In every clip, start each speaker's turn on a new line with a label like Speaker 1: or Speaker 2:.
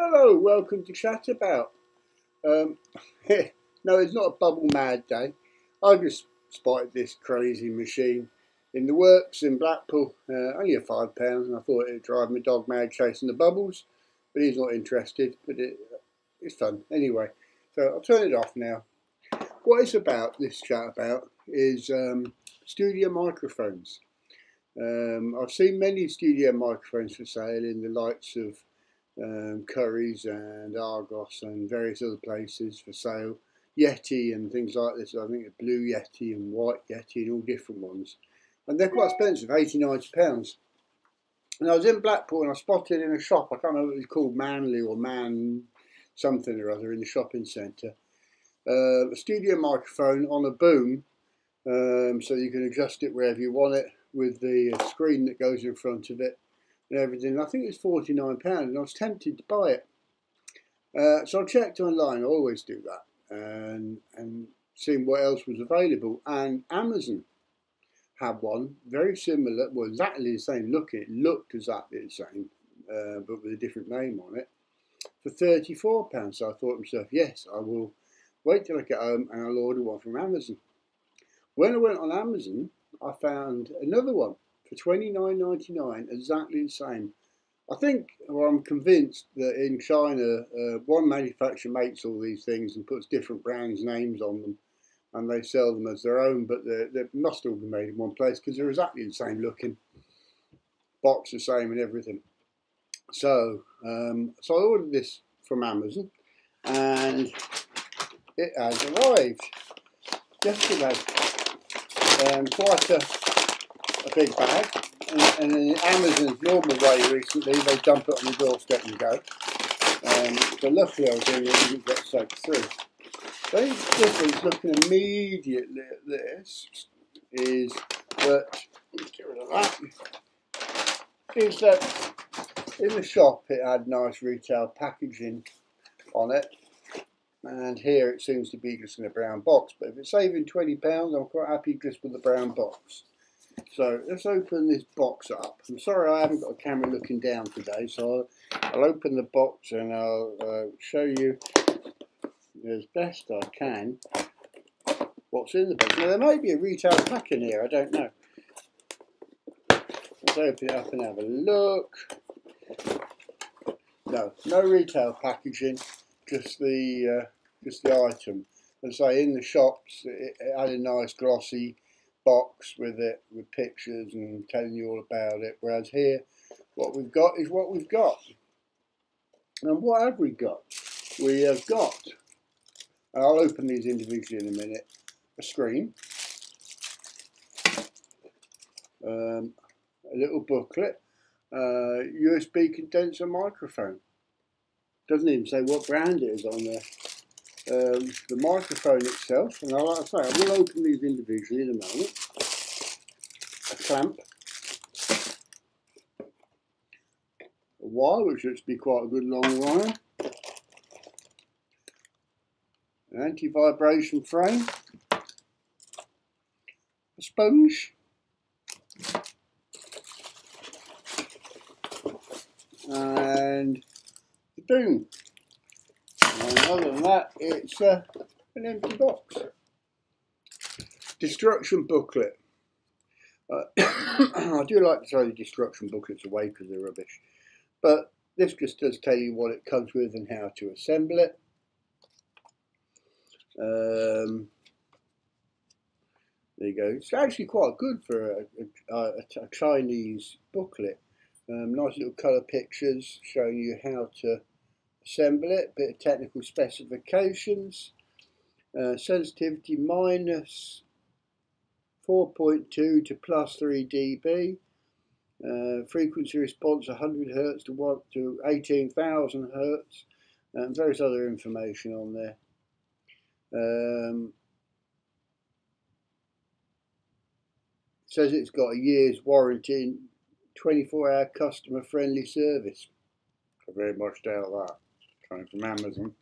Speaker 1: Hello, welcome to Chat About. No, it's not a bubble mad day. I just spotted this crazy machine in the works in Blackpool, only a £5, and I thought it'd drive my dog mad chasing the bubbles, but he's not interested, but it's fun. Anyway, so I'll turn it off now. What it's about, this Chat About, is studio microphones. I've seen many studio microphones for sale in the likes of Curry's and Argos and various other places for sale. Yeti and things like this. I think a blue Yeti and white Yeti and all different ones. And they're quite expensive, £80–90. And I was in Blackpool and I spotted in a shop, I can't remember what it was called, Manley or Man something or other, in the shopping centre, a studio microphone on a boom, so you can adjust it wherever you want it with the screen that goes in front of it and everything. I think it's £49 and I was tempted to buy it. So I checked online, I always do that, and seeing what else was available, and Amazon had one very similar, well exactly the same looking, it looked exactly the same, but with a different name on it, for £34. So I thought to myself, yes, I will wait till I get home and I'll order one from Amazon. When I went on Amazon, I found another one for £29.99, exactly the same. I think, or I'm convinced, that in China, one manufacturer makes all these things and puts different brands' names on them, and they sell them as their own, but they must all be made in one place because they're exactly the same looking, box the same and everything. So, so I ordered this from Amazon, and it has arrived yesterday. Quite a big bag, and in Amazon's normal way recently, they dump it on the doorstep and go. So luckily I was in it, it didn't get soaked through. The only difference looking immediately at this is that, let's get rid of that, is that in the shop it had nice retail packaging on it, and here it seems to be just in a brown box, but if it's saving £20, I'm quite happy just with the brown box. So let's open this box up. I'm sorry I haven't got a camera looking down today, so I'll open the box and I'll show you as best I can what's in the box. Now there may be a retail pack in here, I don't know. Let's open it up and have a look. No retail packaging, just the item. And so in the shops it had a nice glossy box with it, with pictures and telling you all about it, whereas here what we've got is what we've got. And what have we got? We have got, and I'll open these individually in a minute, a screen, a little booklet, USB condenser microphone. Doesn't even say what brand it is on there. The microphone itself, and like I say, I will open these individually in a moment. A clamp, a wire, which looks to be quite a good long wire, an anti-vibration frame, a sponge, and the boom. And other than that, it's an empty box. Destruction booklet. I do like to throw the destruction booklets away because they're rubbish. But this just does tell you what it comes with and how to assemble it. There you go. It's actually quite good for a Chinese booklet. Nice little colour pictures showing you how to assemble it, bit of technical specifications, sensitivity minus 4.2 to plus 3 dB, frequency response 100 Hz to 18,000 Hz, and various other information on there. Says it's got a year's warranty and 24-hour customer friendly service. I very much doubt that, coming from Amazon.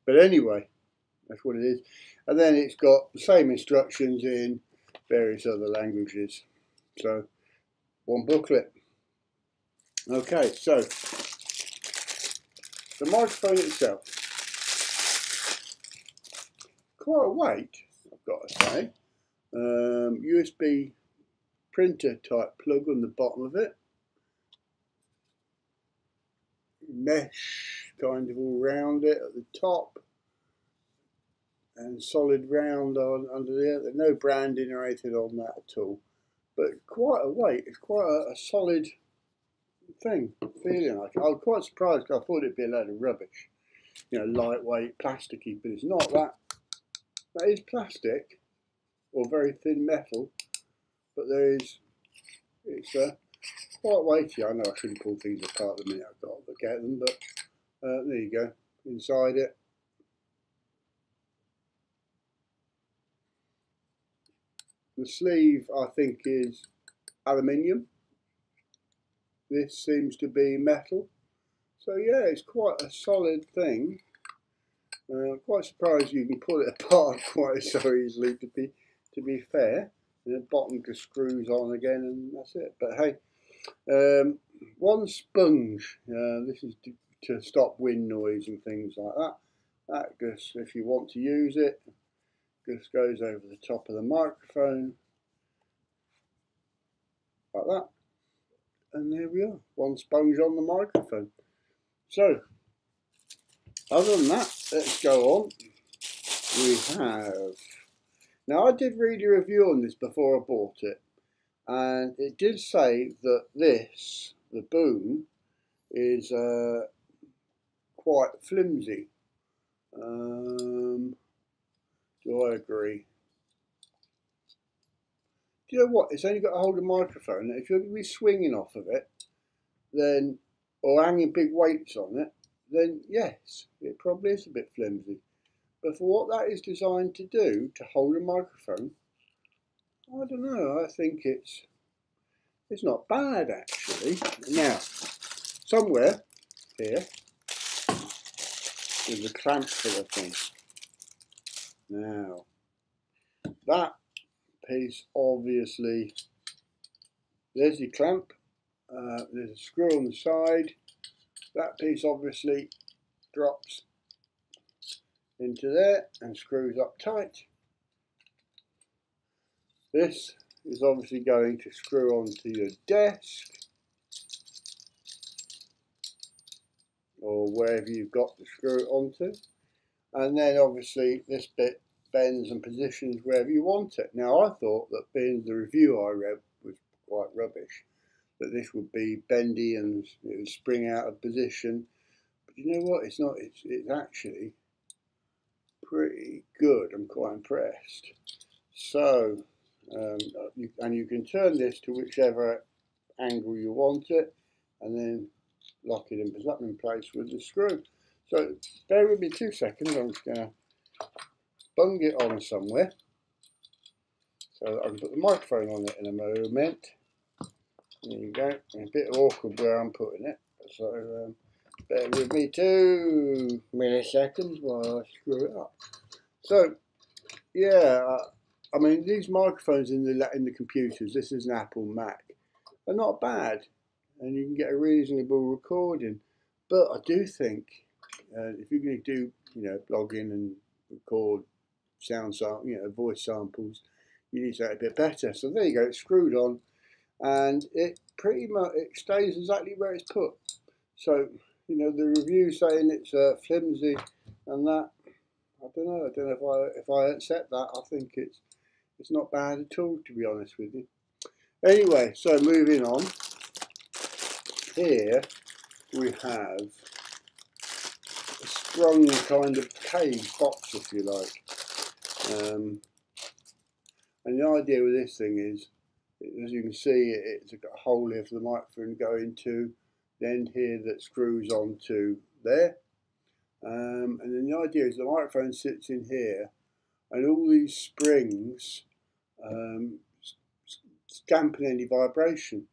Speaker 1: But anyway, that's what it is. And then it's got the same instructions in various other languages. So, one booklet. Okay, so the microphone itself, quite a weight, I've got to say. USB printer type plug on the bottom of it, mesh kind of all round it at the top, and solid round on under there. There's no branding or anything on that at all, but quite a weight. It's quite a solid thing, feeling like it. I was quite surprised because I thought it'd be a load of rubbish, you know, lightweight, plasticky, but it's not that. That is plastic or very thin metal, but it's quite weighty. I know I shouldn't pull things apart the minute I've got to look at them, but there you go, inside it. The sleeve, I think, is aluminium. This seems to be metal. So yeah, it's quite a solid thing. Quite surprised you can pull it apart quite so easily, to be fair. And the bottom just screws on again and that's it. But hey, one sponge. This is to stop wind noise and things like that. That just, if you want to use it, just goes over the top of the microphone like that. And there we are, one sponge on the microphone. So, other than that, let's go on. We have, now I did read a review on this before I bought it, and it did say that this, the boom, is quite flimsy. Do I agree? Do you know what? It's only got to hold a microphone. If you're going to be swinging off of it, then, or hanging big weights on it, then yes, it probably is a bit flimsy. But for what that is designed to do, to hold a microphone, I don't know. I think it's not bad actually. Now, somewhere here is a clamp for the thing. Now, that piece obviously, there's your clamp. There's a screw on the side. That piece obviously drops into there and screws up tight. This is obviously going to screw onto your desk or wherever you've got to screw it onto, and then obviously this bit bends and positions wherever you want it. Now I thought that, being the review I read was quite rubbish, that this would be bendy and it would spring out of position, but you know what, it's not. It's actually pretty good. I'm quite impressed. So you can turn this to whichever angle you want it, and then lock it in place with the screw. So bear with me 2 seconds. I'm just going to bung it on somewhere so that I can put the microphone on it in a moment. There you go. It's a bit awkward where I'm putting it, so bear with me 2 milliseconds while I screw it up. So yeah, I mean, these microphones in the computers, this is an Apple Mac, are not bad, and you can get a reasonable recording. But I do think if you're going to do, you know, blogging and record voice samples, you need to get a bit better. So there you go, it's screwed on, and it pretty much stays exactly where it's put. So, you know, the review saying it's flimsy and that, I don't know if I accept that. I think it's not bad at all, to be honest with you. Anyway, so moving on. Here we have a strong kind of cage box, if you like. And the idea with this thing is, as you can see, it's got a hole here for the microphone to go into, the end here that screws onto there. And then the idea is the microphone sits in here, and all these springs dampen any vibration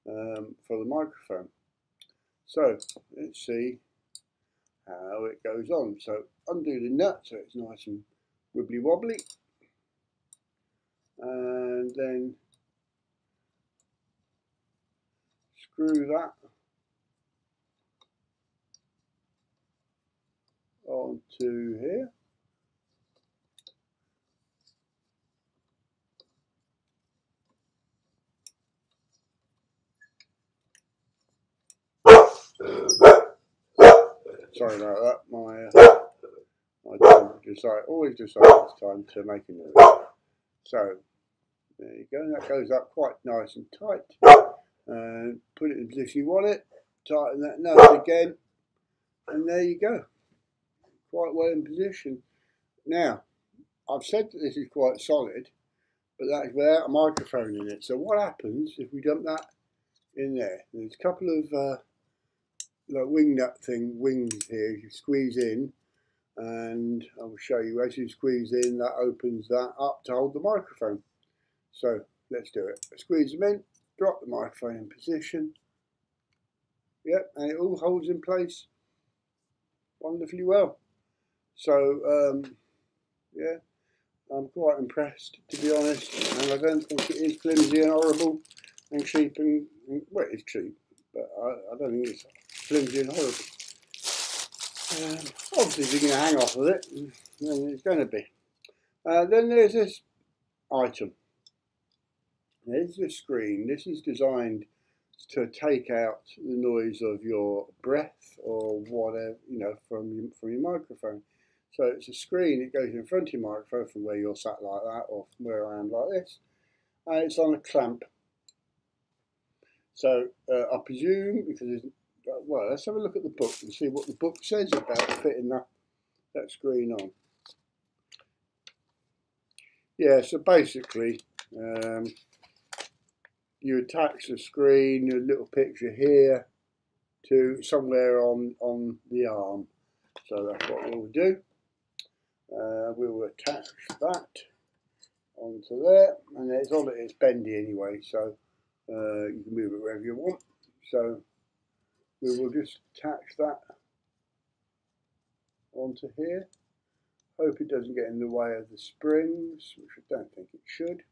Speaker 1: for the microphone. So let's see how it goes on. So undo the nut so it's nice and wibbly wobbly, and then screw that onto here. Sorry about that. My dog always decides it's time to make a noise. So there you go. That goes up quite nice and tight. And put it in the position you want it. Tighten that nut again, and there you go. Quite well in position. Now, I've said that this is quite solid, but that is without a microphone in it. So what happens if we dump that in there? There's a couple of like wing nut wings here. You squeeze in, and I will show you as you squeeze in, that opens that up to hold the microphone. So let's do it. Squeeze them in, drop the microphone in position. Yep, and it all holds in place wonderfully well. So yeah, I'm quite impressed, to be honest, and I don't think it is flimsy and horrible and cheap and well, it's cheap, but I don't think it's flimsy and horrible. Obviously, if you're going to hang off of it, then it's going to be. Then there's this item. There's the screen. This is designed to take out the noise of your breath or whatever, you know, from your microphone. So it's a screen. It goes in front of your microphone from where you're sat like that, or from where I am like this. And it's on a clamp. So I presume, because it's, well, let's have a look at the book and see what the book says about fitting that screen on. Yeah, so basically, you attach the screen, a little picture here, to somewhere on the arm. So that's what we'll do. We will attach that onto there, and it's bendy anyway, so you can move it wherever you want. So we will just attach that onto here. Hope it doesn't get in the way of the springs, which I don't think it should.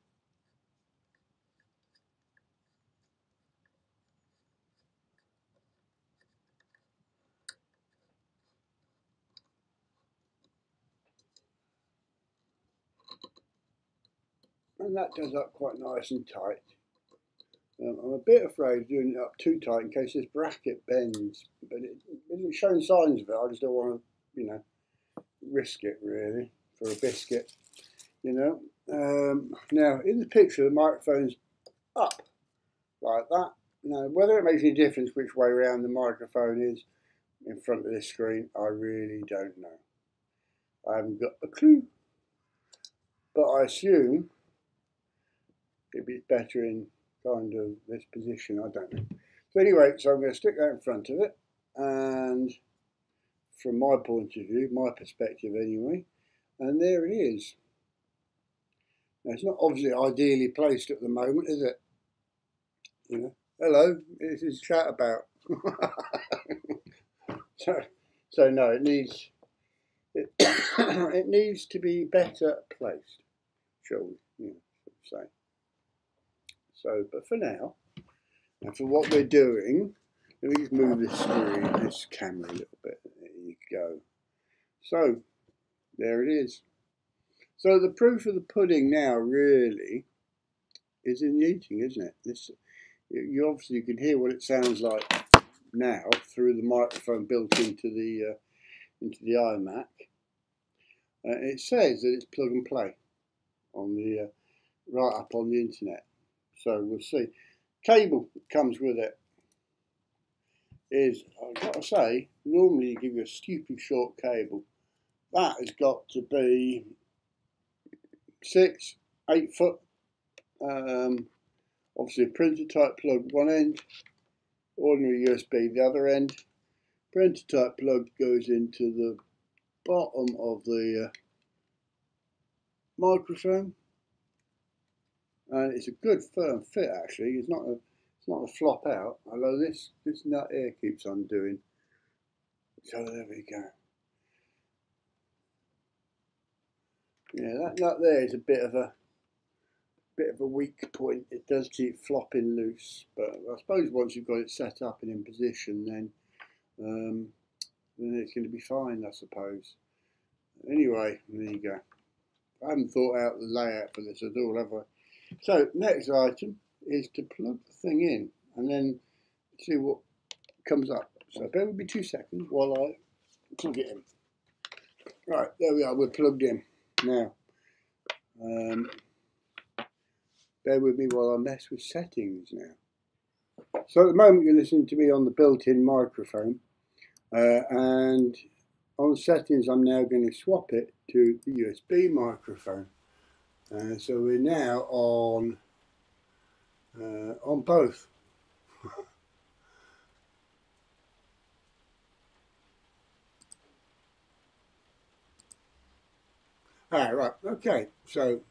Speaker 1: And that does up quite nice and tight. I'm a bit afraid of doing it up too tight in case this bracket bends, but it isn't showing signs of it. I just don't want to, you know, risk it really for a biscuit, you know. Now in the picture, the microphone's up like that. Now whether it makes any difference which way around the microphone is in front of this screen, I really don't know. I haven't got a clue, but I assume it'd be better in kind of this position. I don't know. So anyway, so I'm going to stick that in front of it, and from my point of view, my perspective anyway, and there it is. Now it's not obviously ideally placed at the moment, is it? You know, hello, this is chat about. so no, it needs it needs to be better placed, shall we? You know, say. So, but for now, and for what we're doing, let me just move this camera a little bit. There you go. So, there it is. So the proof of the pudding now really is in the eating, isn't it? You obviously can hear what it sounds like now through the microphone built into the iMac. It says that it's plug and play on the right up on the internet. So we'll see. Cable that comes with it is, I've got to say, normally you give you a stupid short cable. That has got to be 6, 8 foot. Obviously a printer type plug one end, ordinary USB the other end. Printer type plug goes into the bottom of the microphone, and it's a good firm fit actually. It's not a flop out, although this nut here keeps on doing. So there we go. Yeah, that nut there is a bit of a weak point. It does keep flopping loose, but I suppose once you've got it set up and in position, then it's going to be fine, I suppose. Anyway, there you go. I haven't thought out the layout for this at all, have I? So, next item is to plug the thing in and then see what comes up. So, bear with me 2 seconds while I plug it in. Right, there we are, we're plugged in. Now, bear with me while I mess with settings now. So, at the moment, you're listening to me on the built-in microphone, and on the settings, I'm now going to swap it to the USB microphone. So we're now on both. Right, okay. So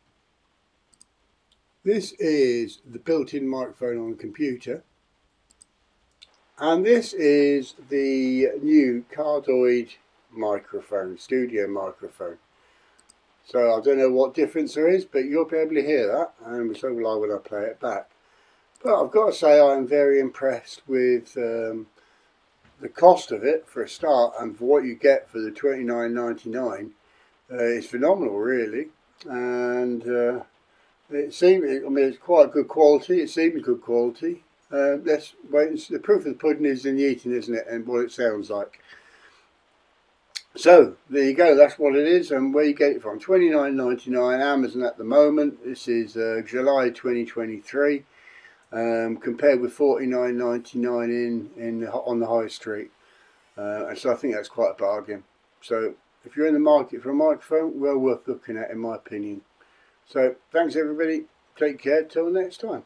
Speaker 1: this is the built-in microphone on the computer, and this is the new cardioid microphone, studio microphone. So I don't know what difference there is, but you'll be able to hear that, and so will I when I play it back. But I've got to say I'm very impressed with the cost of it for a start, and for what you get for the $29.99. It's phenomenal, really, and it seemed, I mean, it's quite good quality. It seemed good quality. Let's wait. The proof of the pudding is in the eating, isn't it? And what it sounds like. So there you go. That's what it is, and where you get it from. $29.99 Amazon at the moment. This is July 2023, compared with $49.99 on the high street. And so I think that's quite a bargain. So if you're in the market for a microphone, well worth looking at, in my opinion. So thanks everybody. Take care. Till next time.